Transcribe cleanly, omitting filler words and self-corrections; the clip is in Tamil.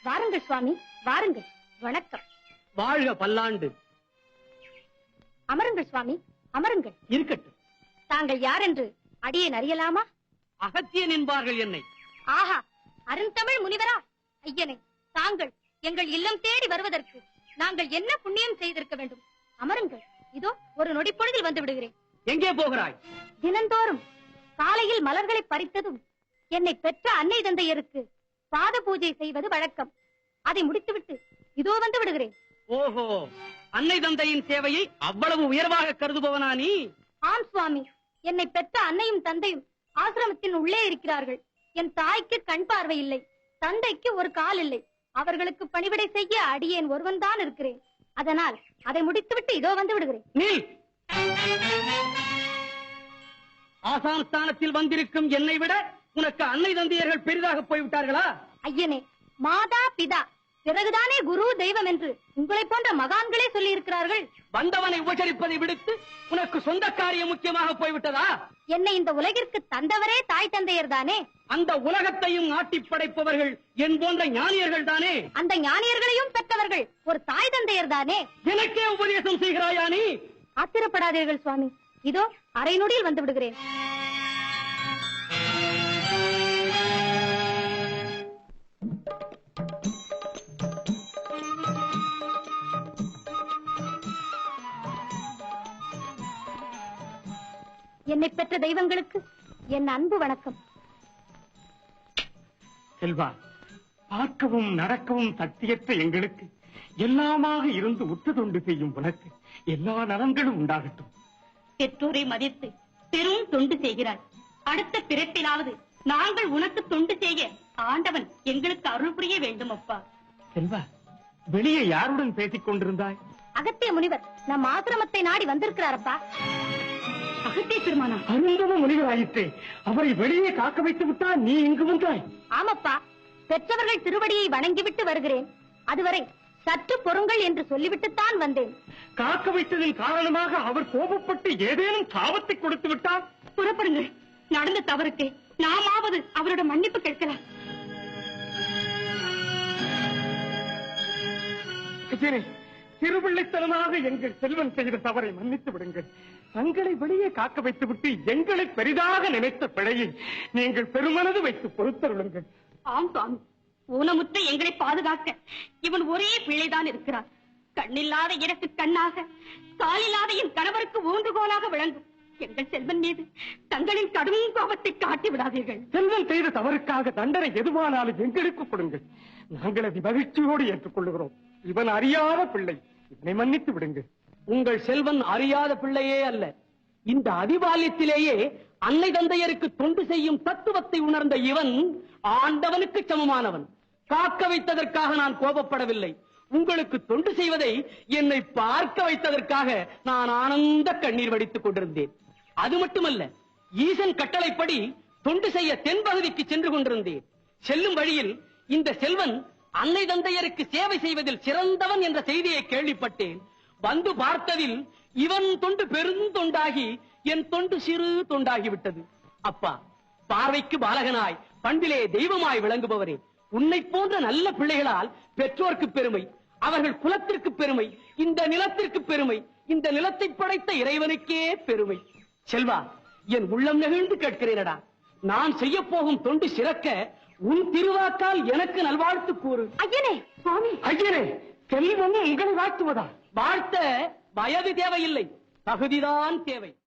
வாருங்கள் சுவாமி, வாருங்கள். வணக்கம். வாழ்க பல்லாண்டு. அமருங்கள் சுவாமி, அமருங்கள். இருக்கட்டும். தாங்கள் யார் என்று அடியேன் அறியலாமா? அகத்தியன் என்பார்கள் என்னை. ஆஹா, அருந்தமிழ் முனிவரா? ஐயனே, தாங்கள் எங்கள் இல்லம் தேடி வருவதற்கு நாங்கள் என்ன புண்ணியம் செய்திருக்க வேண்டும்? அமருங்கள். இதோ ஒரு நொடி பொழுதில் வந்து விடுகிறேன். எங்கே போகிறாய்? தினந்தோறும் காலையில் மலர்களை பறித்ததும் என்னை பெற்ற அன்னை தந்தையருக்கு பாத பூஜை செய்வது வழக்கம். அதை முடித்துவிட்டு இதோ வந்து விடுகிறேன். ஓஹோ, அன்னை தந்தையின் சேவையை அவ்வளவு உயர்வாக கருதுபவனா நீ? ஆம் சுவாமி, என்னை பெற்ற அன்னையும் தந்தையும் ஆசிரமத்தின் உள்ளே இருக்கிறார்கள். என் தாய்க்கு கண் பார்வை இல்லை, தந்தைக்கு ஒரு கால் இல்லை. அவர்களுக்கு பணிவிடை செய்ய அடியேன் ஒருவன் தான் இருக்கிறேன். அதனால் அதை முடித்துவிட்டு இதோ வந்து விடுகிறேன். நீ ஆசான ஸ்தானத்தில் வந்திருக்கும் என்னை விட உனக்கு அன்னை தந்தையர்கள் பெரிதாக போய்விட்டார்களா? ஐயனே, மாதா பிதா பிறகுதானே குரு தெய்வம் என்று உங்களை போன்ற மகான்களே சொல்லி இருக்கிறார்கள். வந்தவனை உபசரிப்பதை விடுத்து உனக்கு சொந்த காரியம் முக்கியமாக போய்விட்டதா? என்னை இந்த உலகிற்கு தந்தவரே தாய் தந்தையர் தானே. அந்த உலகத்தையும் ஆட்டி படைப்பவர்கள் என் போன்ற ஞானியர்கள் தானே. அந்த ஞானியர்களையும் பெற்றவர்கள் ஒரு தாய் தந்தையர் தானே. எனக்கே உபதேசம் செய்கிறாயா நீ? ஆத்திரப்படாதீர்கள் சுவாமி, இதோ அரை நொடியில் வந்து விடுகிறேன். என்னை பெற்ற தெய்வங்களுக்கு என் அன்பு வணக்கம். செல்வா, பார்க்கவும் நடக்கவும் சக்தியற்ற எங்களுக்கு எல்லாமாக இருந்து உற்று தொண்டு செய்யும் உனக்கு எல்லா நலன்களும் உண்டாகட்டும். பெற்றோரை மதித்து பெரும் தொண்டு செய்கிறாய். அடுத்த பிறப்பிலாவது நாங்கள் உனக்கு தொண்டு செய்ய ஆண்டவன் எங்களுக்கு அருள் புரிய வேண்டும் அப்பா. செல்வா, வெளியே யாருடன் பேசிக் கொண்டிருந்தாய்? அகத்திய முனிவர் நம் ஆசிரமத்தை நாடி வந்திருக்கிறாரப்பா. அகத்திய பெருமானா? அருந்தம முனிவராயிற்றே, அவரை வெளியே காக்க வைத்து விட்டால் நீ இங்கு வந்தாய்? ஆமப்பா, பெற்றவர்கள் திருவடியை வணங்கிவிட்டு வருகிறேன். அதுவரை சற்று பொறுங்கள் என்று சொல்லிவிட்டுத்தான் வந்தேன். காக்க வைத்ததின் காரணமாக அவர் கோபப்பட்டு ஏதேனும் சாபத்தை கொடுத்து விட்டார்? புறப்படுங்கள். நடந்த தவறுக்கு நாமாவது அவரோட மன்னிப்பு கேட்கலாம். திருவிள்ளைத்தனமாக எங்கள் செல்வன் செய்த தவறை மன்னித்து விடுங்கள். தங்களை வெளியே காக்க வைத்துவிட்டு எங்களை பெரிதாக நினைத்த பிழையை நீங்கள் பெருமனது வைத்து பொறுத்தருளுங்கள். ஆம் சுவாமி, ஊனமுற்ற எங்களை பாதுகாக்க இவன் ஒரே பிள்ளைதான் இருக்கிறார். கண்ணில்லாத எனக்கு கண்ணாக, காலில்லாத என் கணவருக்கு ஊன்றுகோலாக விளங்கும் எங்கள் செல்வன் மீது தங்களின் கடும் கோபத்தை காட்டி விடாதீர்கள். செல்வன் செய்த தவறுக்காக தண்டனை எதுவானாலும் எங்களுக்கு கொடுங்கள். நாங்கள் அதை மகிழ்ச்சியோடு ஏற்றுக்கொள்ளுகிறோம். இவன் அறியாத பிள்ளை, இவனை மன்னித்து விடுங்கள். உங்கள் செல்வன் அறியாத பிள்ளையே அல்ல. இந்த அதிபால்யத்திலேயே அன்னை தந்தையருக்கு தொண்டு செய்யும் தத்துவத்தை உணர்ந்த இவன் ஆண்டவனுக்கு சமமானவன். காக்க வைத்ததற்காக நான் கோபப்படவில்லை. உங்களுக்கு தொண்டு செய்வதை என்னை பார்க்க வைத்ததற்காக நான் ஆனந்த கண்ணீர் வடித்துக் கொண்டிருந்தேன். அது மட்டுமல்ல, ஈசன் கட்டளைப்படி தொண்டு செய்ய தென்பகுதிக்கு சென்று கொண்டிருந்தேன். செல்லும் வழியில் இந்த செல்வன் அன்னை தந்தையருக்கு சேவை செய்வதில் சிறந்தவன் என்ற செய்தியை கேள்விப்பட்டேன். வந்து பார்த்ததில் இவன் தொண்டு பெருந்தொண்டாகி என் தொண்டு சிறு தொண்டாகிவிட்டது. அப்பா, பார்வைக்கு பாலகனாய் பண்பிலே தெய்வமாய் விளங்குபவரே, உன்னை போன்ற நல்ல பிள்ளைகளால் பெற்றோர்க்கு பெருமை, அவர்கள் குலத்திற்கு பெருமை, இந்த நிலத்திற்கு பெருமை, இந்த நிலத்தை படைத்த இறைவனுக்கே பெருமை. செல்வா, என் உள்ளம் நெகிழ்ந்து கேட்கிறேனடா, நான் செய்ய போகும் தொண்டு சிறக்க உன் திருவாக்கால் எனக்கு நல்வாழ்த்து கூறு. ஐயனே, சுவாமி, ஐயனே, செல்வன் உங்களை வாழ்த்துவதா? வாழ்த்த வயது தேவையில்லை, தகுதிதான் தேவை.